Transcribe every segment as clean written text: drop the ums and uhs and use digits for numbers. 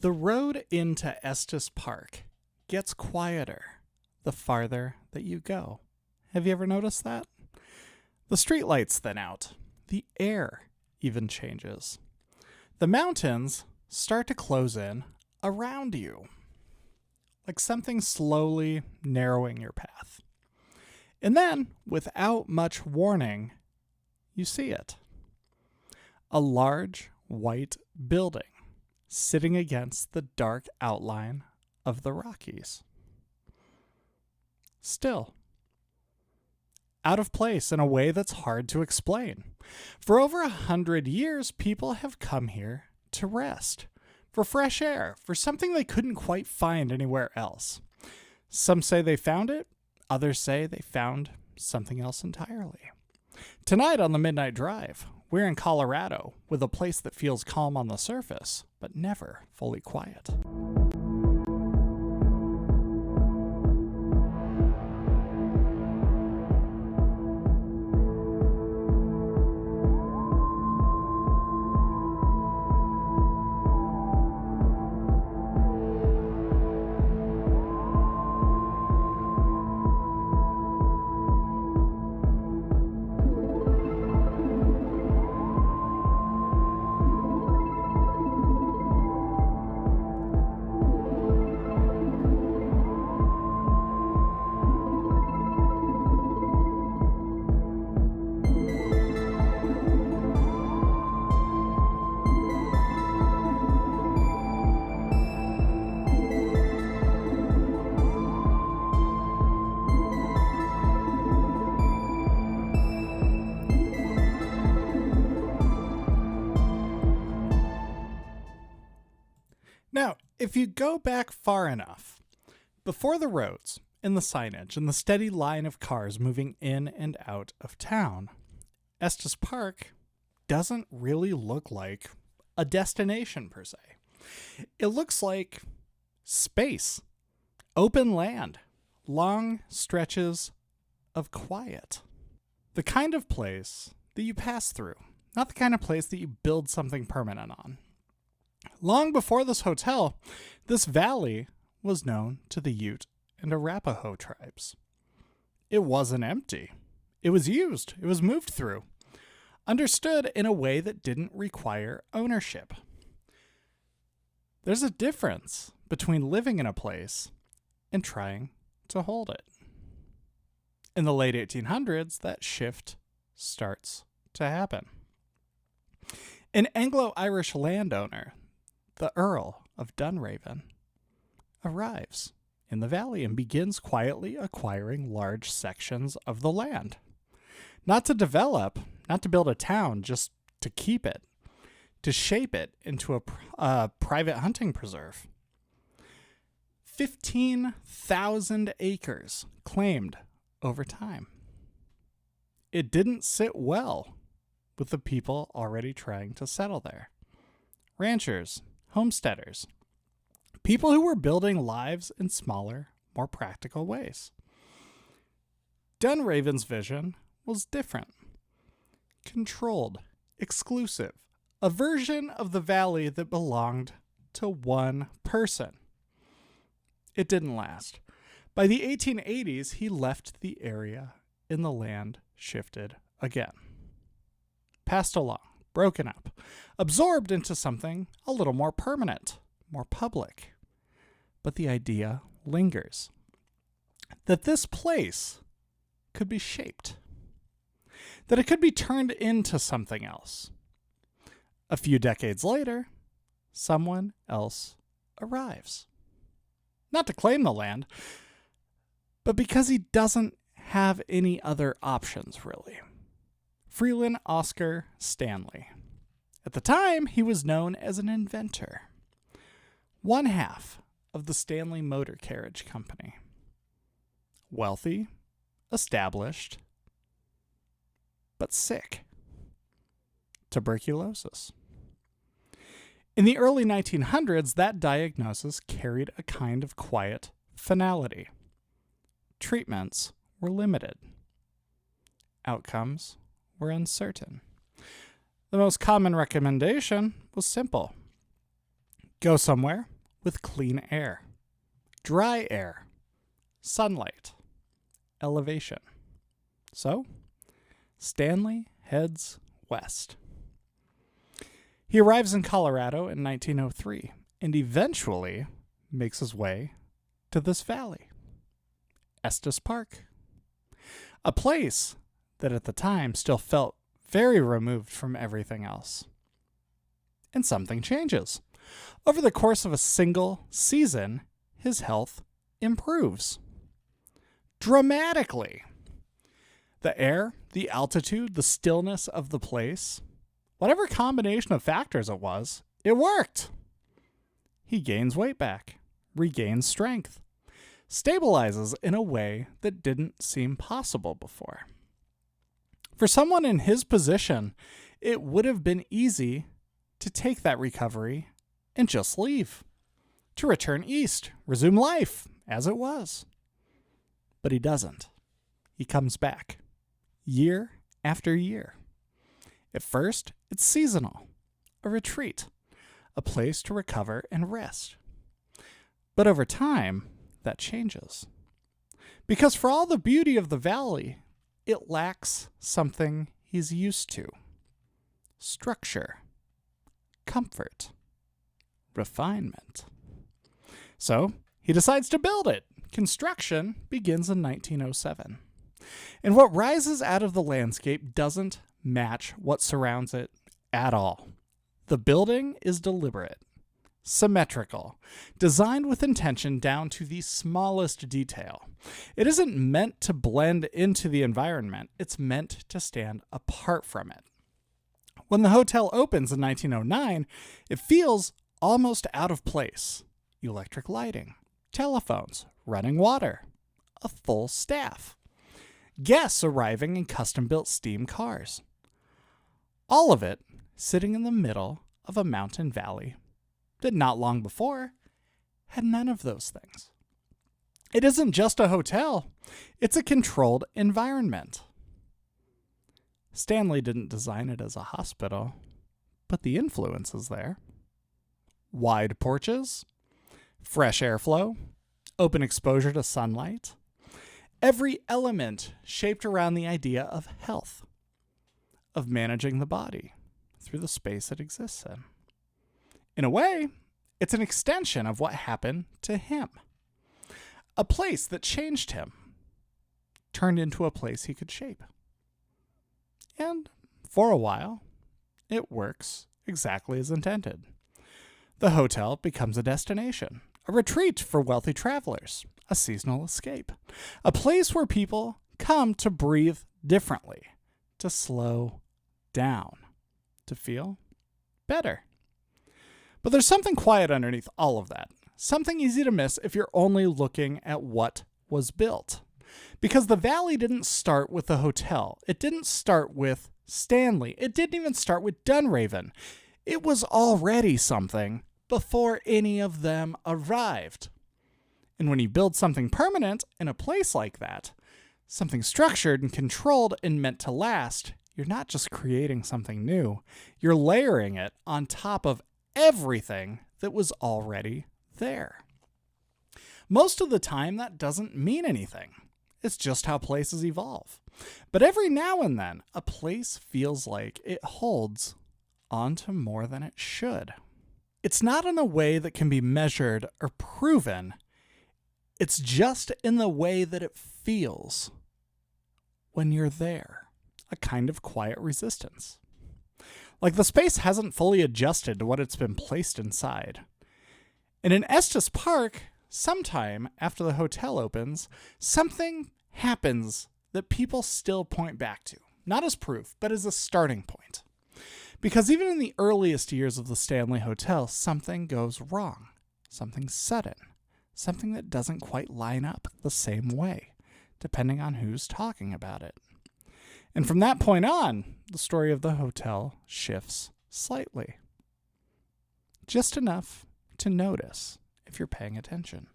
The road into Estes Park gets quieter the farther that you go. Have you ever noticed that? The streetlights thin out. The air even changes. The mountains start to close in around you, like something slowly narrowing your path. And then, without much warning, you see it. A large white building sitting against the dark outline of the Rockies. Still, out of place in a way that's hard to explain. For over 100 years, people have come here to rest, for fresh air, for something they couldn't quite find anywhere else. Some say they found it, others say they found something else entirely. Tonight on the Midnight Drive, we're in Colorado with a place that feels calm on the surface, but never fully quiet. Now, if you go back far enough, before the roads and the signage and the steady line of cars moving in and out of town, Estes Park doesn't really look like a destination per se. It looks like space, open land, long stretches of quiet. The kind of place that you pass through, not the kind of place that you build something permanent on. Long before this hotel, this valley was known to the Ute and Arapaho tribes. It wasn't empty. It was used. It was moved through. Understood in a way that didn't require ownership. There's a difference between living in a place and trying to hold it. In the late 1800s, that shift starts to happen. An Anglo-Irish landowner, the Earl of Dunraven, arrives in the valley and begins quietly acquiring large sections of the land. Not to develop, not to build a town, just to keep it, to shape it into a private hunting preserve. 15,000 acres claimed over time. It didn't sit well with the people already trying to settle there. Ranchers, homesteaders, people who were building lives in smaller, more practical ways. Dunraven's vision was different. Controlled, exclusive, a version of the valley that belonged to one person. It didn't last. By the 1880s, he left the area and the land shifted again. Passed along, broken up, absorbed into something a little more permanent, more public. But the idea lingers that this place could be shaped, that it could be turned into something else. A few decades later, someone else arrives. Not to claim the land, but because he doesn't have any other options, really. Freeland Oscar Stanley. At the time, he was known as an inventor. One half of the Stanley Motor Carriage Company. Wealthy, established, but sick. Tuberculosis. In the early 1900s, that diagnosis carried a kind of quiet finality. Treatments were limited. Outcomes were uncertain. The most common recommendation was simple. Go somewhere with clean air, dry air, sunlight, elevation. So, Stanley heads west. He arrives in Colorado in 1903 and eventually makes his way to this valley, Estes Park, a place that at the time still felt very removed from everything else. And something changes. Over the course of a single season, his health improves dramatically. The air, the altitude, the stillness of the place, whatever combination of factors it was, it worked. He gains weight back, regains strength, stabilizes in a way that didn't seem possible before. For someone in his position, it would have been easy to take that recovery and just leave, to return east, resume life as it was. But he doesn't. He comes back, year after year. At first, it's seasonal, a retreat, a place to recover and rest. But over time, that changes. Because for all the beauty of the valley, it lacks something he's used to: structure, comfort, refinement. So he decides to build it. Construction begins in 1907. And what rises out of the landscape doesn't match what surrounds it at all. The building is deliberate, symmetrical, designed with intention down to the smallest detail. It isn't meant to blend into the environment. It's meant to stand apart from it. When the hotel opens in 1909, it feels almost out of place. Electric lighting, telephones, running water, a full staff, guests arriving in custom-built steam cars. All of it sitting in the middle of a mountain valley that not long before had none of those things. It isn't just a hotel, it's a controlled environment. Stanley didn't design it as a hospital, but the influence is there. Wide porches, fresh airflow, open exposure to sunlight. Every element shaped around the idea of health, of managing the body through the space it exists in. In a way, it's an extension of what happened to him. A place that changed him, turned into a place he could shape. And for a while, it works exactly as intended. The hotel becomes a destination, a retreat for wealthy travelers, a seasonal escape, a place where people come to breathe differently, to slow down, to feel better. But there's something quiet underneath all of that, something easy to miss if you're only looking at what was built. Because the valley didn't start with the hotel. It didn't start with Stanley. It didn't even start with Dunraven. It was already something before any of them arrived. And when you build something permanent in a place like that, something structured and controlled and meant to last, you're not just creating something new. You're layering it on top of everything that was already there. Most of the time, that doesn't mean anything. It's just how places evolve. But every now and then, a place feels like it holds onto more than it should. It's not in a way that can be measured or proven. It's just in the way that it feels when you're there. A kind of quiet resistance. Like the space hasn't fully adjusted to what it's been placed inside. And in Estes Park, sometime after the hotel opens, something happens that people still point back to. Not as proof, but as a starting point. Because even in the earliest years of the Stanley Hotel, something goes wrong. Something sudden. Something that doesn't quite line up the same way, depending on who's talking about it. And from that point on, the story of the hotel shifts slightly. Just enough to notice if you're paying attention.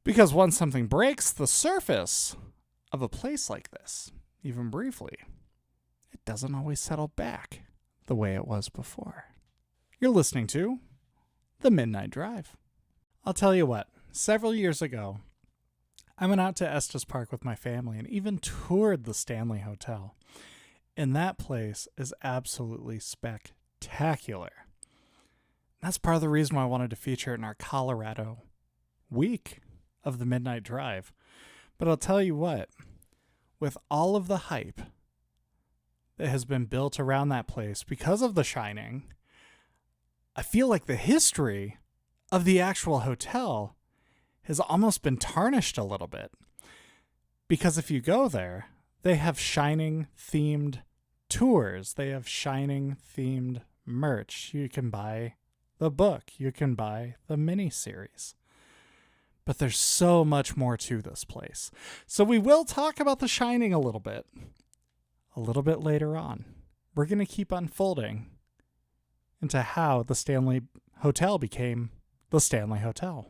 Because once something breaks the surface of a place like this, even briefly, it doesn't always settle back the way it was before. You're listening to the Midnight Drive. I'll tell you what, several years ago, I went out to Estes Park with my family and even toured the Stanley Hotel. And that place is absolutely spectacular. That's part of the reason why I wanted to feature it in our Colorado week of the Midnight Drive. But I'll tell you what, with all of the hype that has been built around that place because of The Shining, I feel like the history of the actual hotel has almost been tarnished a little bit. Because if you go there, they have Shining themed tours. They have Shining themed merch. You can buy the book. You can buy the miniseries. But there's so much more to this place. So we will talk about The Shining a little bit later on. We're going to keep unfolding into how the Stanley Hotel became the Stanley Hotel.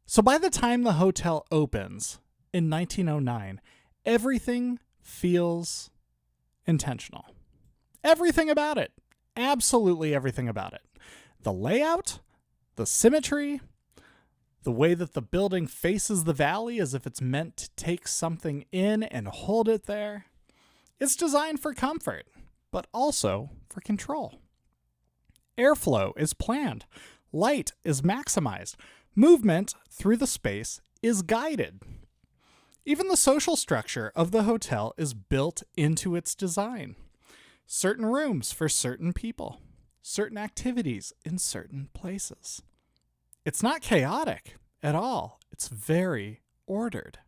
So by the time the hotel opens in 1909, everything feels intentional. Everything about it. Absolutely everything about it. The layout, the symmetry, the way that the building faces the valley as if it's meant to take something in and hold it there. It's designed for comfort, but also for control. Airflow is planned. Light is maximized. Movement through the space is guided. Even the social structure of the hotel is built into its design. Certain rooms for certain people, certain activities in certain places. It's not chaotic at all. It's very ordered.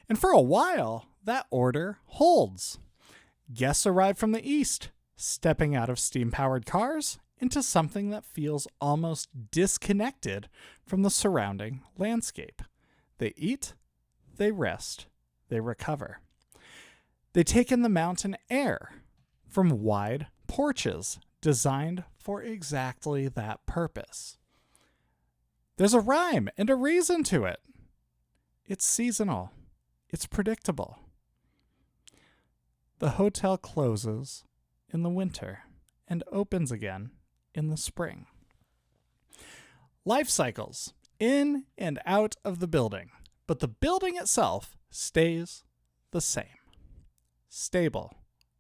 And for a while, that order holds. Guests arrive from the east, stepping out of steam-powered cars into something that feels almost disconnected from the surrounding landscape. They eat, they rest, they recover. They take in the mountain air from wide porches designed for exactly that purpose. There's a rhyme and a reason to it. It's seasonal. It's predictable. The hotel closes in the winter and opens again in the spring. Life cycles in and out of the building, but the building itself stays the same. Stable,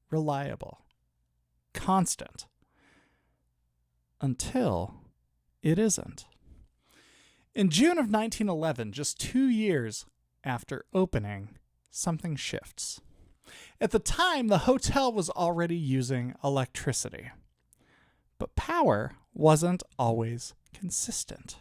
reliable, constant. Until it isn't. In June of 1911, just 2 years after opening, something shifts. At the time, the hotel was already using electricity. But power wasn't always consistent.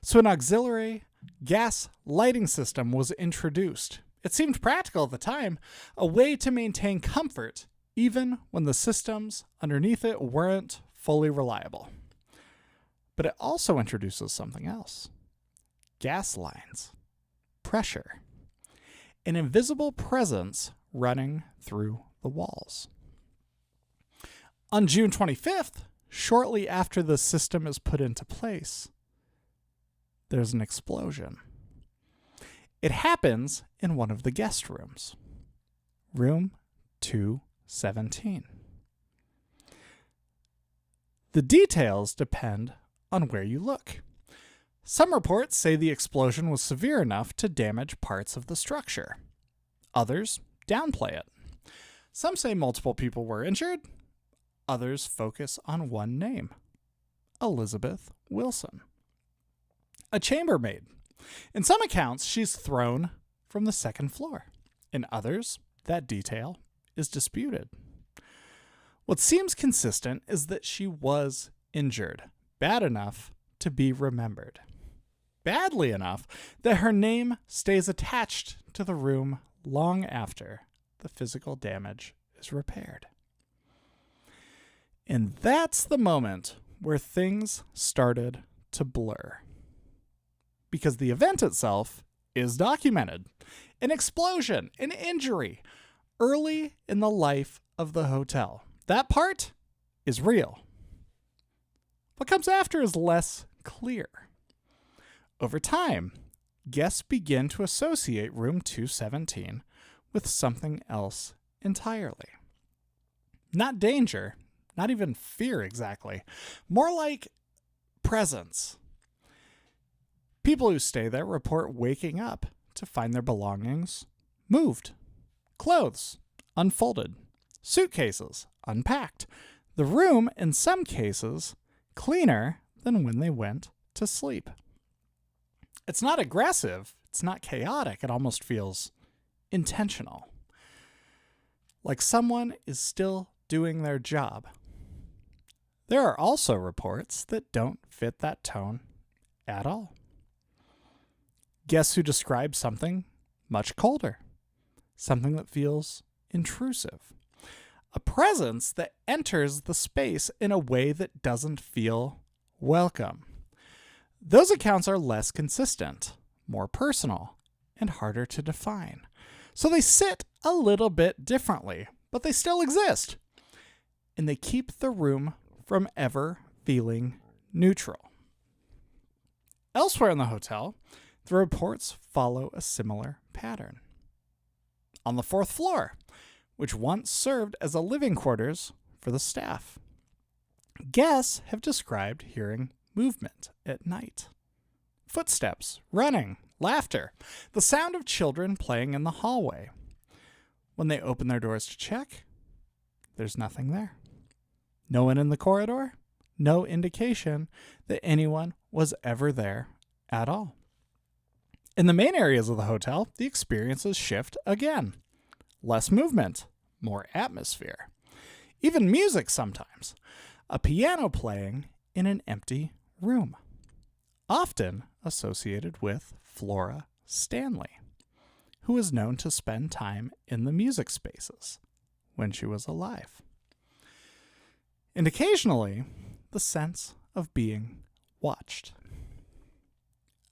So an auxiliary gas lighting system was introduced. It seemed practical at the time, a way to maintain comfort even when the systems underneath it weren't fully reliable. But it also introduces something else. Gas lines, pressure, an invisible presence running through the walls. On June 25th, shortly after the system is put into place, there's an explosion. It happens in one of the guest rooms, room 217. The details depend on where you look. Some reports say the explosion was severe enough to damage parts of the structure. Others downplay it. Some say multiple people were injured. Others focus on one name, Elizabeth Wilson, a chambermaid. In some accounts, she's thrown from the second floor. In others, that detail is disputed. What seems consistent is that she was injured, bad enough to be remembered. Badly enough that her name stays attached to the room long after the physical damage is repaired. And that's the moment where things started to blur. Because the event itself is documented. An explosion, an injury, early in the life of the hotel. That part is real. What comes after is less clear. Over time, guests begin to associate room 217 with something else entirely. Not danger, not even fear exactly, more like presence. People who stay there report waking up to find their belongings moved, clothes unfolded, suitcases unpacked, the room, in some cases, cleaner than when they went to sleep. It's not aggressive, it's not chaotic, it almost feels intentional. Like someone is still doing their job. There are also reports that don't fit that tone at all. Guests who describe something much colder, something that feels intrusive, a presence that enters the space in a way that doesn't feel welcome. Those accounts are less consistent, more personal, and harder to define. So they sit a little bit differently, but they still exist. And they keep the room from ever feeling neutral. Elsewhere in the hotel, the reports follow a similar pattern. On the 4th floor, which once served as a living quarters for the staff, guests have described hearing movement at night. Footsteps, running, laughter, the sound of children playing in the hallway. When they open their doors to check, there's nothing there. No one in the corridor, no indication that anyone was ever there at all. In the main areas of the hotel, the experiences shift again. Less movement, more atmosphere. Even music sometimes. A piano playing in an empty room. Often associated with Flora Stanley, who was known to spend time in the music spaces when she was alive. And occasionally, the sense of being watched.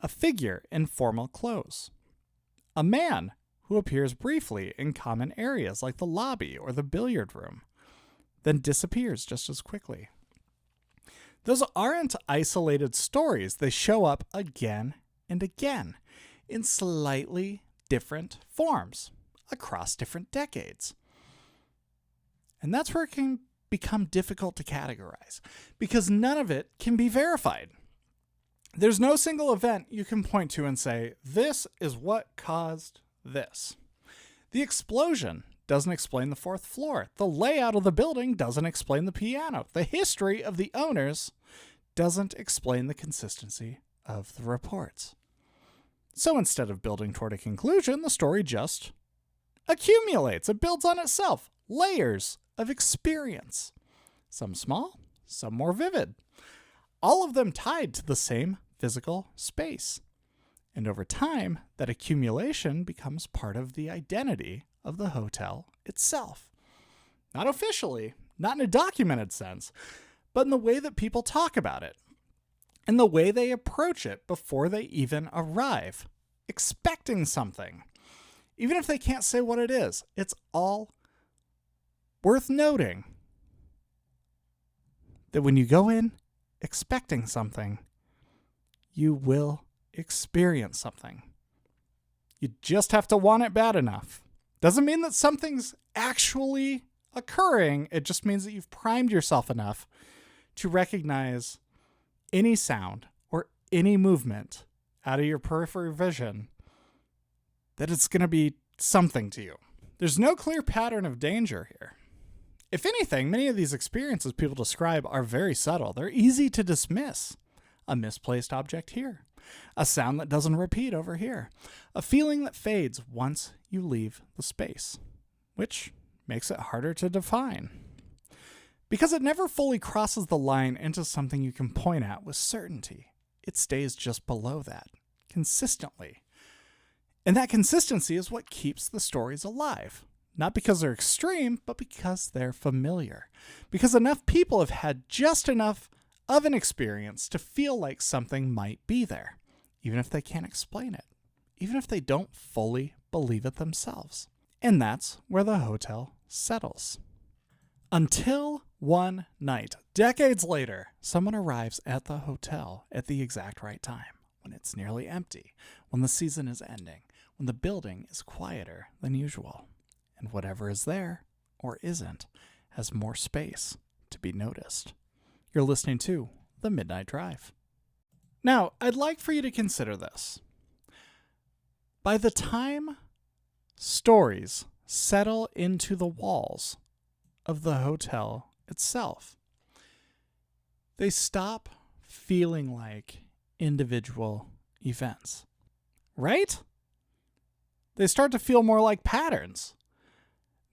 A figure in formal clothes. A man who appears briefly in common areas like the lobby or the billiard room, then disappears just as quickly. Those aren't isolated stories. They show up again and again in slightly different forms across different decades. And that's where it can become difficult to categorize because none of it can be verified. There's no single event you can point to and say, this is what caused this. The explosion doesn't explain the 4th floor. The layout of the building doesn't explain the piano. The history of the owners doesn't explain the consistency of the reports. So instead of building toward a conclusion, the story just accumulates. It builds on itself. Layers of experience. Some small, some more vivid. All of them tied to the same physical space. And over time, that accumulation becomes part of the identity of the hotel itself. Not officially, not in a documented sense, but in the way that people talk about it, and the way they approach it before they even arrive, expecting something. Even if they can't say what it is, it's all worth noting that when you go in expecting something, you will experience something. You just have to want it bad enough. Doesn't mean that something's actually occurring. It just means that you've primed yourself enough to recognize any sound or any movement out of your peripheral vision that it's going to be something to you. There's no clear pattern of danger here. If anything, many of these experiences people describe are very subtle. They're easy to dismiss. A misplaced object here. A sound that doesn't repeat over here. A feeling that fades once you leave the space, which makes it harder to define. Because it never fully crosses the line into something you can point at with certainty. It stays just below that, consistently. And that consistency is what keeps the stories alive. Not because they're extreme, but because they're familiar. Because enough people have had just enough of an experience to feel like something might be there, even if they can't explain it, even if they don't fully believe it themselves. And that's where the hotel settles. Until one night, decades later, someone arrives at the hotel at the exact right time, when it's nearly empty, when the season is ending, when the building is quieter than usual, and whatever is there, or isn't, has more space to be noticed. You're listening to The Midnight Drive. Now, I'd like for you to consider this. By the time stories settle into the walls of the hotel itself, they stop feeling like individual events, right? They start to feel more like patterns.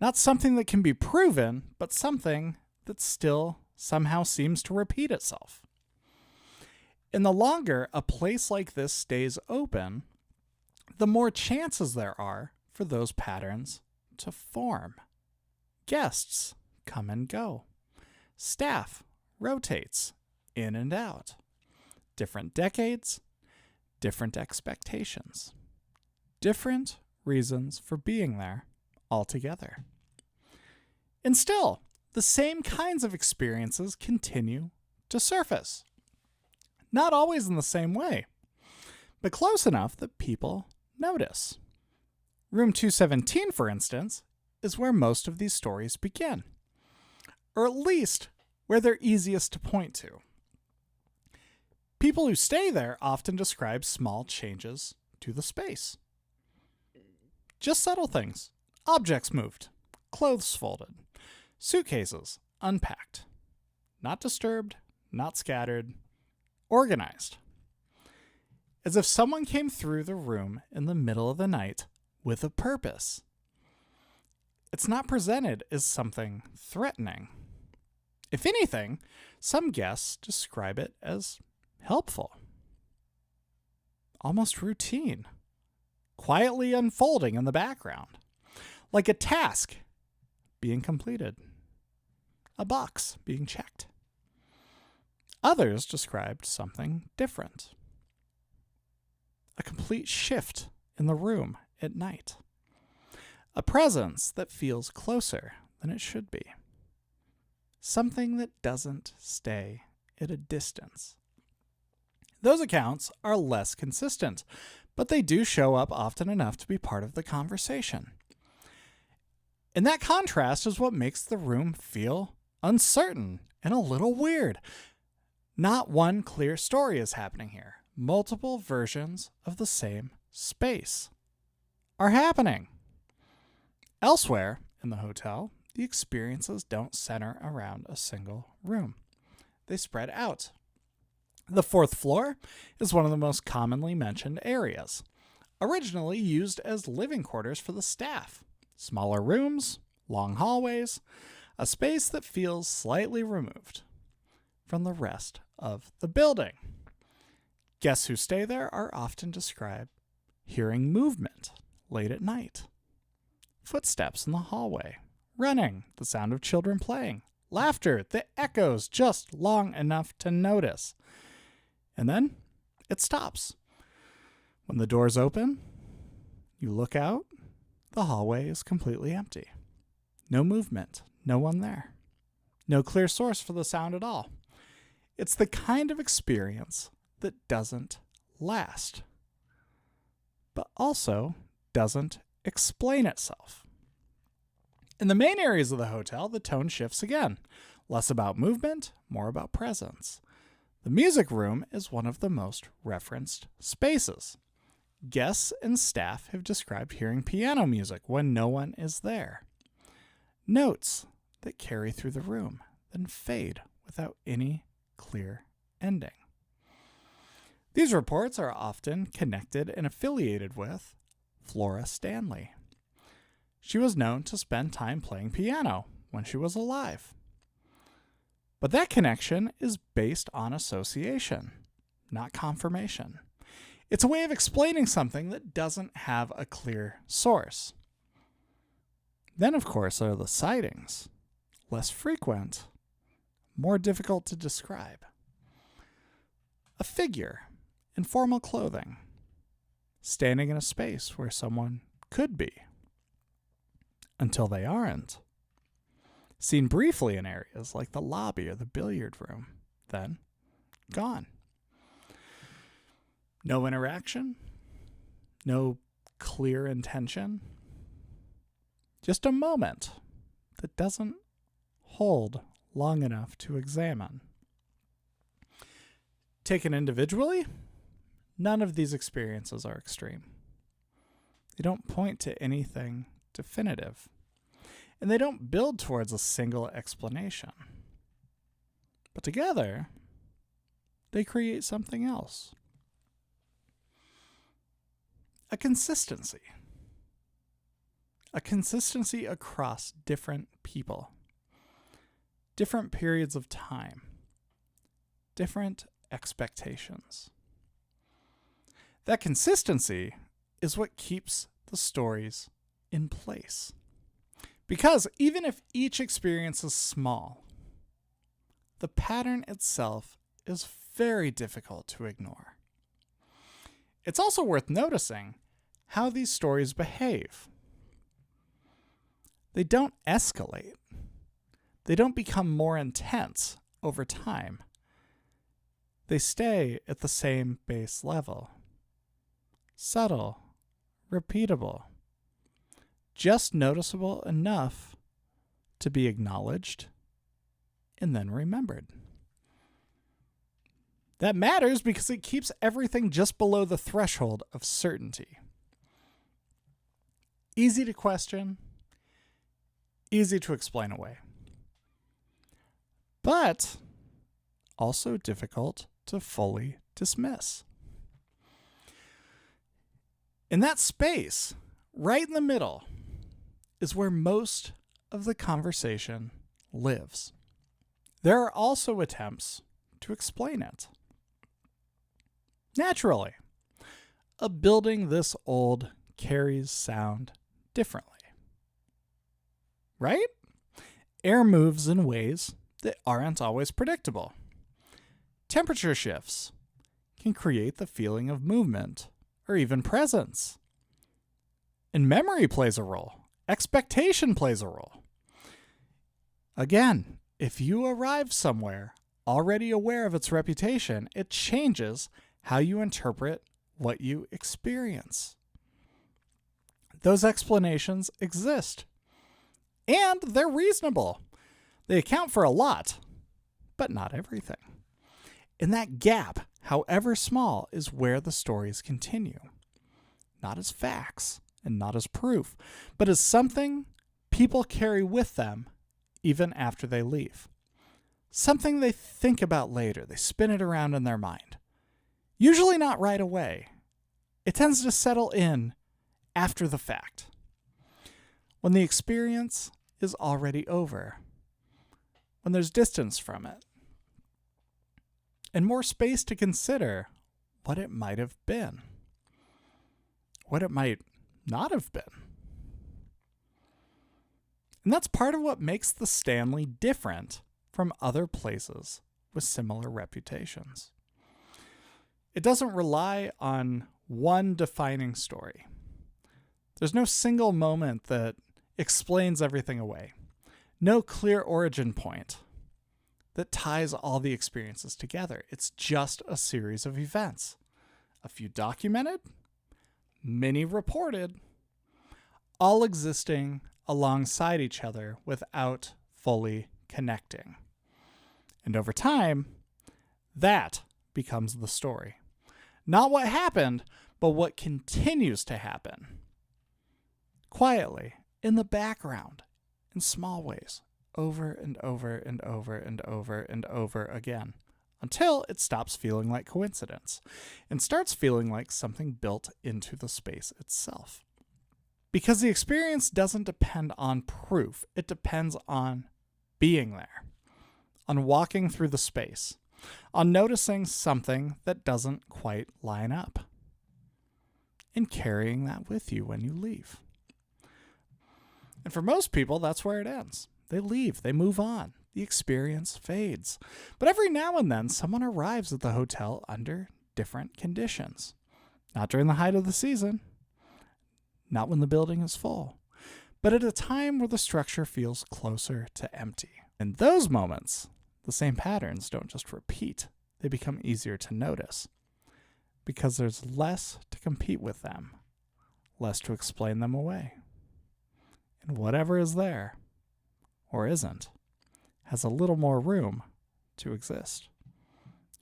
Not something that can be proven, but something that still somehow seems to repeat itself. And the longer a place like this stays open, the more chances there are for those patterns to form. Guests come and go. Staff rotates in and out. Different decades, different expectations. Different reasons for being there altogether. And still, the same kinds of experiences continue to surface. Not always in the same way, but close enough that people notice. Room 217, for instance, is where most of these stories begin, or at least where they're easiest to point to. People who stay there often describe small changes to the space. Just subtle things. Objects moved, clothes folded, suitcases unpacked. Not disturbed, not scattered, organized. As if someone came through the room in the middle of the night with a purpose. It's not presented as something threatening. If anything, some guests describe it as helpful. Almost routine. Quietly unfolding in the background. Like a task being completed. A box being checked. Others described something different. A complete shift in the room at night. A presence that feels closer than it should be. Something that doesn't stay at a distance. Those accounts are less consistent, but they do show up often enough to be part of the conversation. And that contrast is what makes the room feel uncertain and a little weird. Not one clear story is happening here. Multiple versions of the same space are happening. Elsewhere in the hotel, the experiences don't center around a single room. They spread out. The fourth floor is one of the most commonly mentioned areas, originally used as living quarters for the staff. Smaller rooms, long hallways, a space that feels slightly removed from the rest of the building. Guests who stay there are often described hearing movement late at night. Footsteps in the hallway, running, the sound of children playing, laughter that echoes just long enough to notice. And then it stops. When the doors open, you look out, the hallway is completely empty. No movement, no one there. No clear source for the sound at all. It's the kind of experience that doesn't last, but also doesn't explain itself. In the main areas of the hotel, the tone shifts again. Less about movement, more about presence. The music room is one of the most referenced spaces. Guests and staff have described hearing piano music when no one is there. Notes that carry through the room, then fade without any clear ending. These reports are often connected and affiliated with Flora Stanley. She was known to spend time playing piano when she was alive. But that connection is based on association, not confirmation. It's a way of explaining something that doesn't have a clear source. Then, of course, are the sightings. Less frequent, more difficult to describe. A figure in formal clothing, standing in a space where someone could be, until they aren't. Seen briefly in areas like the lobby or the billiard room, then gone. No interaction, no clear intention, just a moment that doesn't hold long enough to examine. Taken individually, none of these experiences are extreme. They don't point to anything definitive, and they don't build towards a single explanation. But together, they create something else. A consistency. A consistency across different people, different periods of time, different expectations. That consistency is what keeps the stories in place. Because even if each experience is small, the pattern itself is very difficult to ignore. It's also worth noticing how these stories behave. They don't escalate. They don't become more intense over time. They stay at the same base level. Subtle, repeatable, just noticeable enough to be acknowledged and then remembered. That matters because it keeps everything just below the threshold of certainty. Easy to question, easy to explain away, but also difficult to fully dismiss. In that space, right in the middle, is where most of the conversation lives. There are also attempts to explain it. Naturally, a building this old carries sound differently. Right? Air moves in ways that aren't always predictable. Temperature shifts can create the feeling of movement or even presence. And memory plays a role. Expectation plays a role. Again, if you arrive somewhere already aware of its reputation, it changes how you interpret what you experience. Those explanations exist. And they're reasonable. They account for a lot, but not everything. And that gap, however small, is where the stories continue. Not as facts and not as proof, but as something people carry with them even after they leave. Something they think about later. They spin it around in their mind. Usually not right away. It tends to settle in after the fact, when the experience is already over, when there's distance from it, and more space to consider what it might have been, what it might not have been. And that's part of what makes the Stanley different from other places with similar reputations. It doesn't rely on one defining story. There's no single moment that explains everything away. No clear origin point that ties all the experiences together. It's just a series of events. A few documented, many reported, all existing alongside each other without fully connecting. And over time, that becomes the story. Not what happened, but what continues to happen. Quietly, in the background, in small ways, over and over and over and over and over again, until it stops feeling like coincidence and starts feeling like something built into the space itself. Because the experience doesn't depend on proof, it depends on being there, on walking through the space, on noticing something that doesn't quite line up, and carrying that with you when you leave. And for most people, that's where it ends. They leave, they move on. The experience fades. But every now and then, someone arrives at the hotel under different conditions. Not during the height of the season, not when the building is full, but at a time where the structure feels closer to empty. In those moments, the same patterns don't just repeat, they become easier to notice because there's less to compete with them, less to explain them away. And whatever is there, or isn't, has a little more room to exist.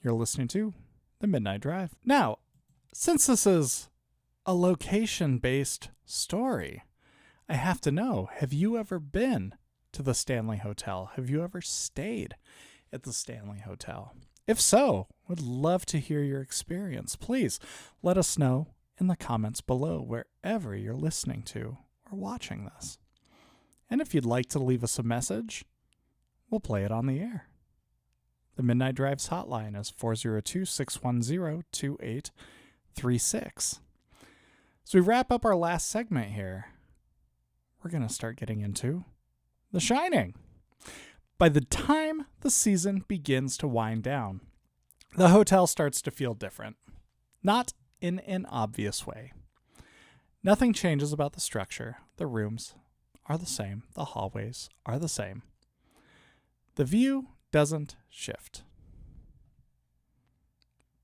You're listening to The Midnight Drive. Now, since this is a location-based story, I have to know, have you ever been to the Stanley Hotel? Have you ever stayed at the Stanley Hotel? If so, would love to hear your experience. Please let us know in the comments below wherever you're listening to or watching this. And if you'd like to leave us a message, we'll play it on the air. The Midnight Drive's hotline is 402-610-2836. As we wrap up our last segment here, we're going to start getting into The Shining. By the time the season begins to wind down, the hotel starts to feel different. Not in an obvious way. Nothing changes about the structure. The rooms are the same. The hallways are the same. The view doesn't shift.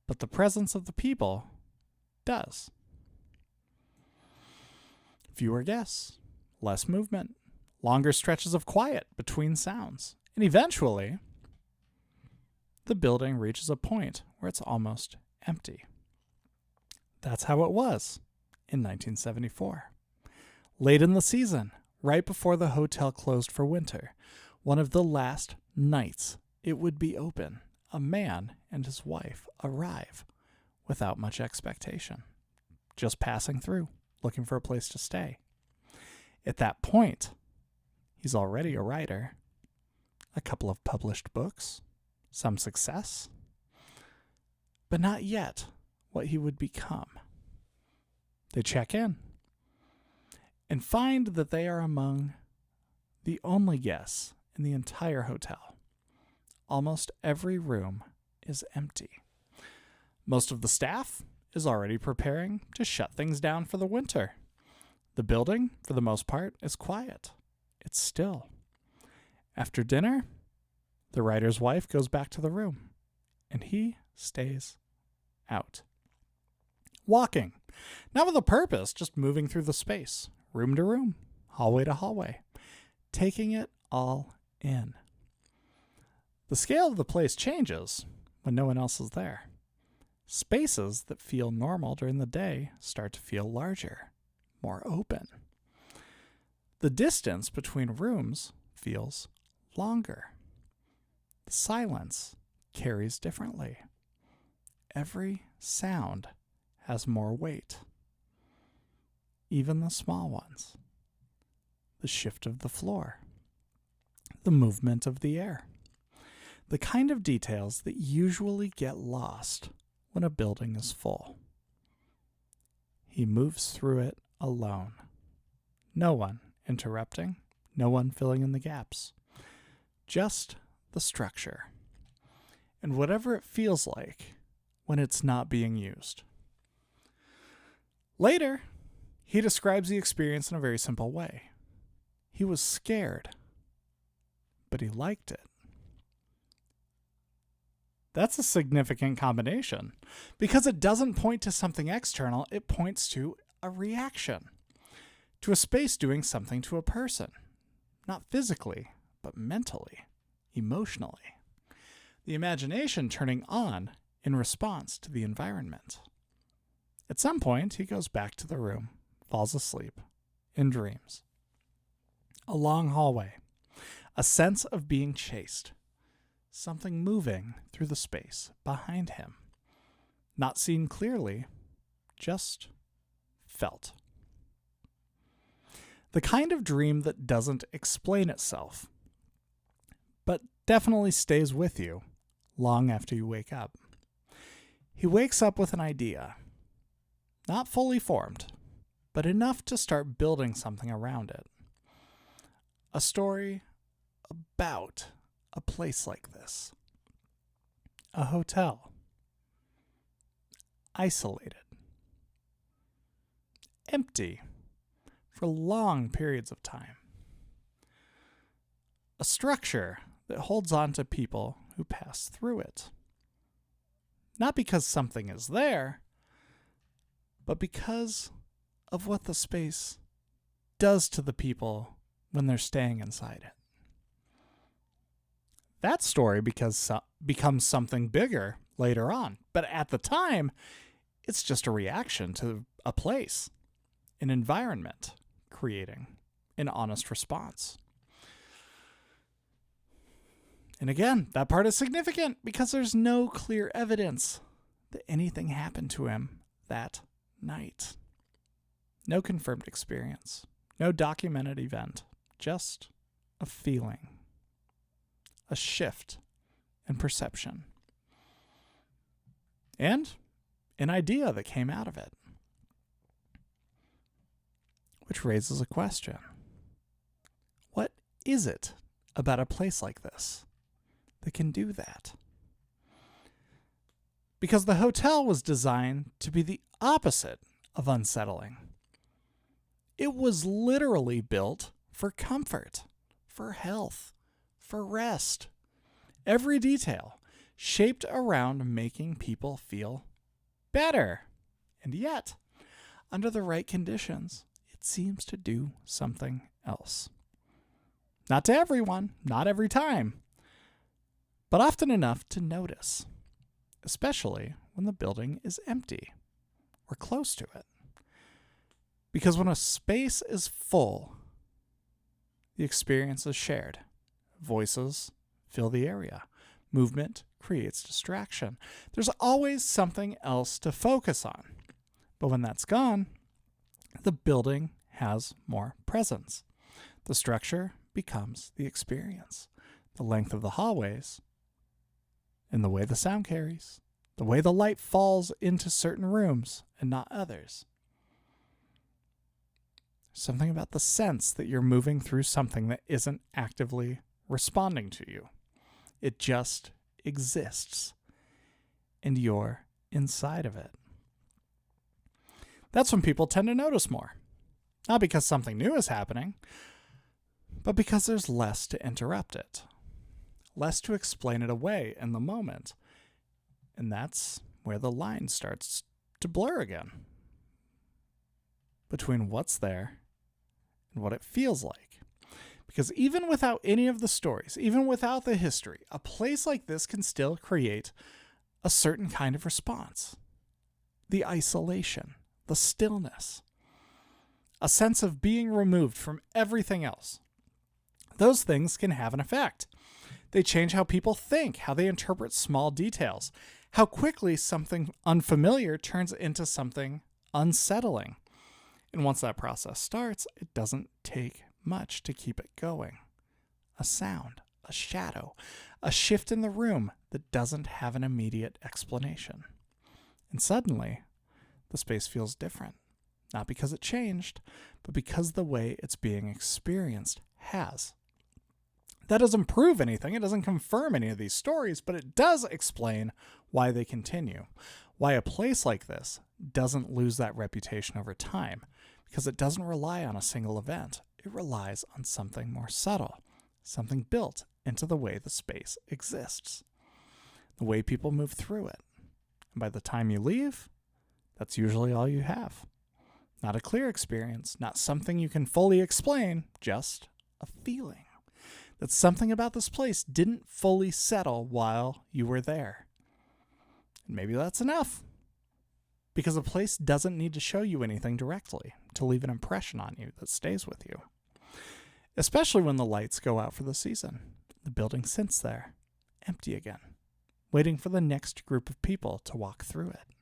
But the presence of the people does. Fewer guests, less movement, longer stretches of quiet between sounds. And eventually, the building reaches a point where it's almost empty. That's how it was in 1974. Late in the season, right before the hotel closed for winter, one of the last nights it would be open, a man and his wife arrive without much expectation, just passing through, looking for a place to stay. At that point, he's already a writer, a couple of published books, some success, but not yet what he would become. They check in and find that they are among the only guests in the entire hotel. Almost every room is empty. Most of the staff is already preparing to shut things down for the winter. The building, for the most part, is quiet. It's still. After dinner, the writer's wife goes back to the room, and he stays out. Walking, not with a purpose, just moving through the space, room to room, hallway to hallway, taking it all in. The scale of the place changes when no one else is there. Spaces that feel normal during the day start to feel larger, more open. The distance between rooms feels longer. The silence carries differently. Every sound has more weight. Even the small ones. The shift of the floor. The movement of the air. The kind of details that usually get lost when a building is full. He moves through it alone. No one interrupting, no one filling in the gaps. Just the structure. And whatever it feels like when it's not being used. Later, he describes the experience in a very simple way. He was scared, but he liked it. That's a significant combination because it doesn't point to something external, it points to a reaction, to a space doing something to a person, not physically, but mentally, emotionally. The imagination turning on in response to the environment. At some point, he goes back to the room, falls asleep, and dreams. A long hallway, a sense of being chased, something moving through the space behind him. Not seen clearly, just felt. The kind of dream that doesn't explain itself, but definitely stays with you long after you wake up. He wakes up with an idea, not fully formed, but enough to start building something around it. A story about a place like this. A hotel. Isolated. Empty for long periods of time. A structure that holds on to people who pass through it. Not because something is there, but because of what the space does to the people when they're staying inside it. that story becomes something bigger later on. But at the time, it's just a reaction to a place, an environment creating an honest response. And again, that part is significant because there's no clear evidence that anything happened to him that night. No confirmed experience, no documented event, just a feeling, a shift in perception, and an idea that came out of it. Which raises a question. What is it about a place like this that can do that? Because the hotel was designed to be the opposite of unsettling. It was literally built for comfort, for health, for rest. Every detail shaped around making people feel better. And yet, under the right conditions, it seems to do something else. Not to everyone, not every time, but often enough to notice, especially when the building is empty or close to it. Because when a space is full, the experience is shared. Voices fill the area. Movement creates distraction. There's always something else to focus on. But when that's gone, the building has more presence. The structure becomes the experience. The length of the hallways and the way the sound carries, the way the light falls into certain rooms and not others. Something about the sense that you're moving through something that isn't actively responding to you. It just exists, and you're inside of it. That's when people tend to notice more. Not because something new is happening, but because there's less to interrupt it, less to explain it away in the moment. And that's where the line starts to blur again between what's there and what it feels like. Because even without any of the stories, even without the history, a place like this can still create a certain kind of response. The isolation, the stillness, a sense of being removed from everything else. Those things can have an effect. They change how people think, how they interpret small details, how quickly something unfamiliar turns into something unsettling. And once that process starts, it doesn't take much to keep it going. A sound, a shadow, a shift in the room that doesn't have an immediate explanation. And suddenly, the space feels different. Not because it changed, but because the way it's being experienced has. That doesn't prove anything. It doesn't confirm any of these stories, but it does explain why they continue. Why a place like this doesn't lose that reputation over time. Because it doesn't rely on a single event. It relies on something more subtle. Something built into the way the space exists. The way people move through it. And by the time you leave, that's usually all you have. Not a clear experience, not something you can fully explain, just a feeling that something about this place didn't fully settle while you were there. And maybe that's enough. Because a place doesn't need to show you anything directly to leave an impression on you that stays with you. Especially when the lights go out for the season. The building sits there, empty again, waiting for the next group of people to walk through it.